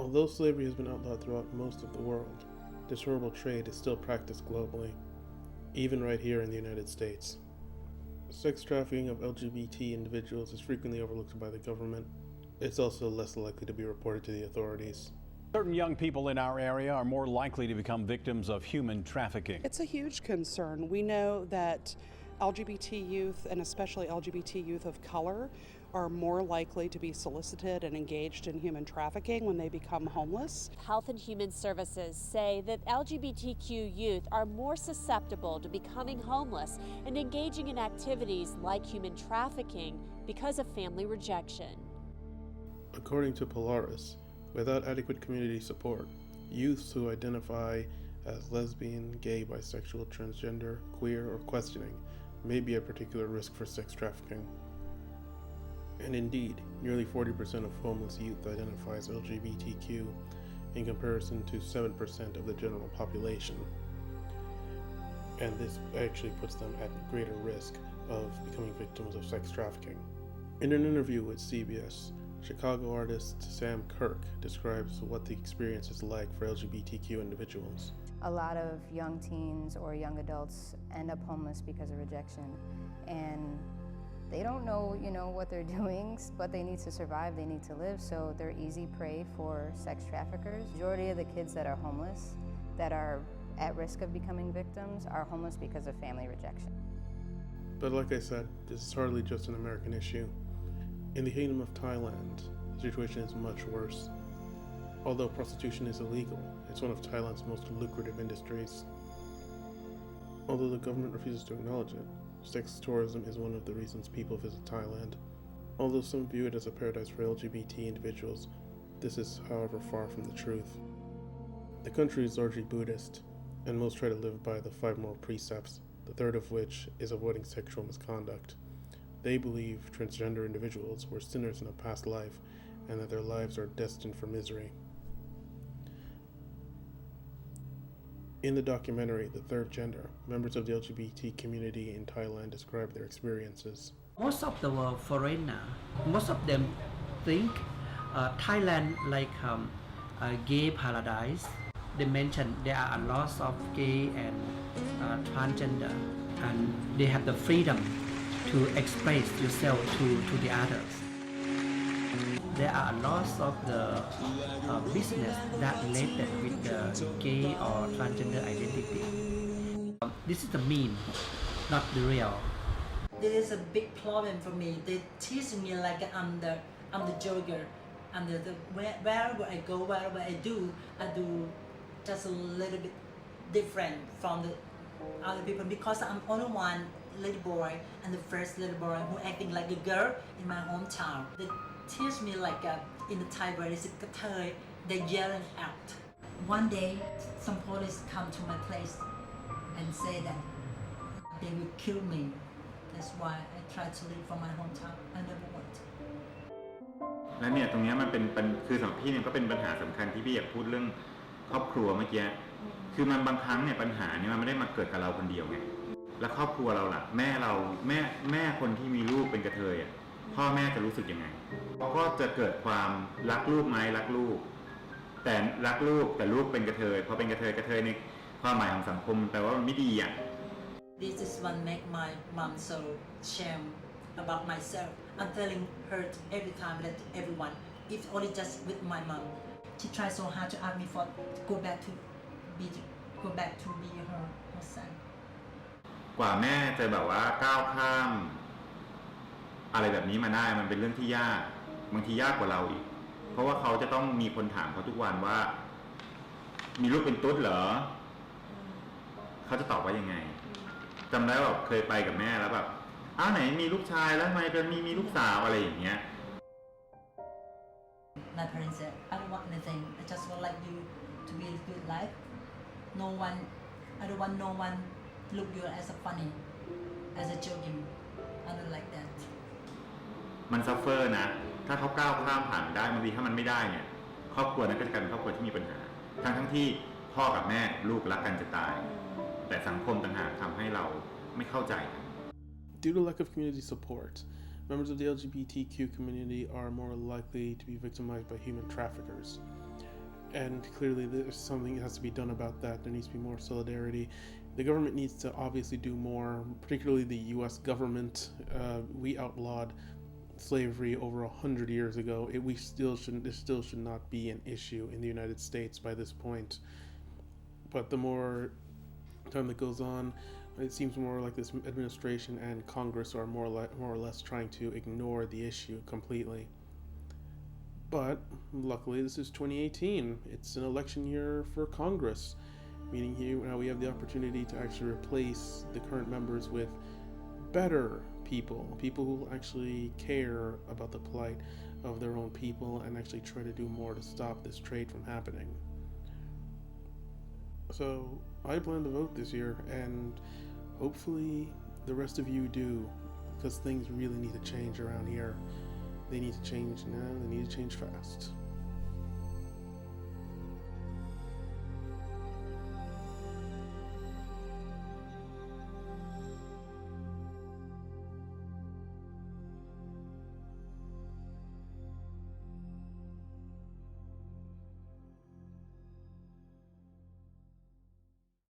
Although slavery has been outlawed throughout most of the world, this horrible trade is still practiced globally, even right here in the United States. Sex trafficking of LGBT individuals is frequently overlooked by the government. It's also less likely to be reported to the authorities. Certain young people in our area are more likely to become victims of human trafficking. It's a huge concern. We know that LGBT youth, and especially LGBT youth of color, are more likely to be solicited and engaged in human trafficking when they become homeless. Health and Human Services say that LGBTQ youth are more susceptible to becoming homeless and engaging in activities like human trafficking because of family rejection. According to Polaris, without adequate community support, youths who identify as lesbian, gay, bisexual, transgender, queer, or questioning may be at particular risk for sex trafficking. And indeed, nearly 40% of homeless youth identify as LGBTQ in comparison to 7% of the general population. And this actually puts them at greater risk of becoming victims of sex trafficking. In an interview with CBS, Chicago artist Sam Kirk describes what the experience is like for LGBTQ individuals. A lot of young teens or young adults end up homeless because of rejection, and they don't know, what they're doing, but they need to survive, they need to live, so they're easy prey for sex traffickers. Majority of the kids that are homeless, that are at risk of becoming victims, are homeless because of family rejection. But like I said, this is hardly just an American issue. In the Kingdom of Thailand, the situation is much worse. Although prostitution is illegal, it's one of Thailand's most lucrative industries. Although the government refuses to acknowledge it, sex tourism is one of the reasons people visit Thailand. Although some view it as a paradise for LGBT individuals, this is, however, far from the truth. The country is largely Buddhist, and most try to live by the 5 moral precepts, the third of which is avoiding sexual misconduct. They believe transgender individuals were sinners in a past life and that their lives are destined for misery. In the documentary, The Third Gender, members of the LGBT community in Thailand describe their experiences. Most of the foreigner, most of them think Thailand like a gay paradise. They mention there are a lot of gay and transgender, and they have the freedom to express yourself to the others. There are a lot of the business that related with the gay or transgender identity. This is the meme, not the real. This is a big problem for me. They teach me like I'm the joker. Wherever I go, wherever I do just a little bit different from the other people because I'm only one little boy and the first little boy who acting like a girl in my hometown. They teach me like in the Thai where it's a kathoy, they yelling out. One day, some police come to my place and say that they will kill me. That's why I try to leave from my hometown. I never want. และเนี่ยตรงนี้มันเป็นคือสำหรับพี่เนี่ยก็เป็นปัญหาสำคัญที่พี่อยากพูดเรื่องครอบครัวเมื่อกี้คือมันบางครั้งเนี่ยปัญหาเนี่ยมันไม่ได้มาเกิดกับเราคนเดียวไงแล้วครอบครัวเราล่ะแม่คนที่มีลูกเป็นกระเทยพ่อแม่จะรู้สึกยังไงก็จะเกิดความรักลูกไหมรักลูกแต่รักลูกแต่ลูกเป็นกระเทยพอเป็นกระเทยในความหมายของสังคมแปลว่ามันไม่ดีอ่ะ This is what make my mom so shame about myself. I'm telling her every time that everyone, if only just with my mom. She tries so hard to ask me for go back to be her son. กว่าแม่จะแบบว่าก้าวข้ามอะไรแบบนี้มาได้มันเป็นเรื่องที่ยากบางทียากกว่าเราอีกเพราะว่าเขาจะต้องมีคนถามเขาทุกวันว่ามีลูกเป็นตุ๊ดเหรอเขาจะตอบว่ายังไงจำได้แบบเคยไปกับแม่แล้วแบบอ้าวไหนมีลูกชายแล้วทำไมเป็นมีลูกสาวอะไรอย่างเงี้ย My parents said I don't want anything. I just would like you to be a good life. I don't want no one look you as a funny, as a joking. I don't like that. มันซัฟเฟอร์นะถ้าเขาก้าวข้ามผ่านได้บางทีถ้ามันไม่ได้เนี่ยครอบครัวนั้นก็จะกลายเป็นครอบครัวที่มีปัญหาทั้งที่พ่อกับแม่ลูกรักกันจะตายแต่สังคมต่างหากทำให้เราไม่เข้าใจกัน Due to lack of community support, members of the LGBTQ community are more likely to be victimized by human traffickers. And clearly there's something that has to be done about that. There needs to be more solidarity. The government needs to obviously do more, particularly the US government. We outlawed slavery over 100 years ago. This still should not be an issue in the United States by this point. But the more time that goes on, it seems more like this administration and Congress are more or less trying to ignore the issue completely. But luckily, this is 2018. It's an election year for Congress, meaning here now we have the opportunity to actually replace the current members with better people who actually care about the plight of their own people and actually try to do more to stop this trade from happening. So I plan to vote this year, and hopefully the rest of you do, because things really need to change around here. They need to change now, they need to change fast.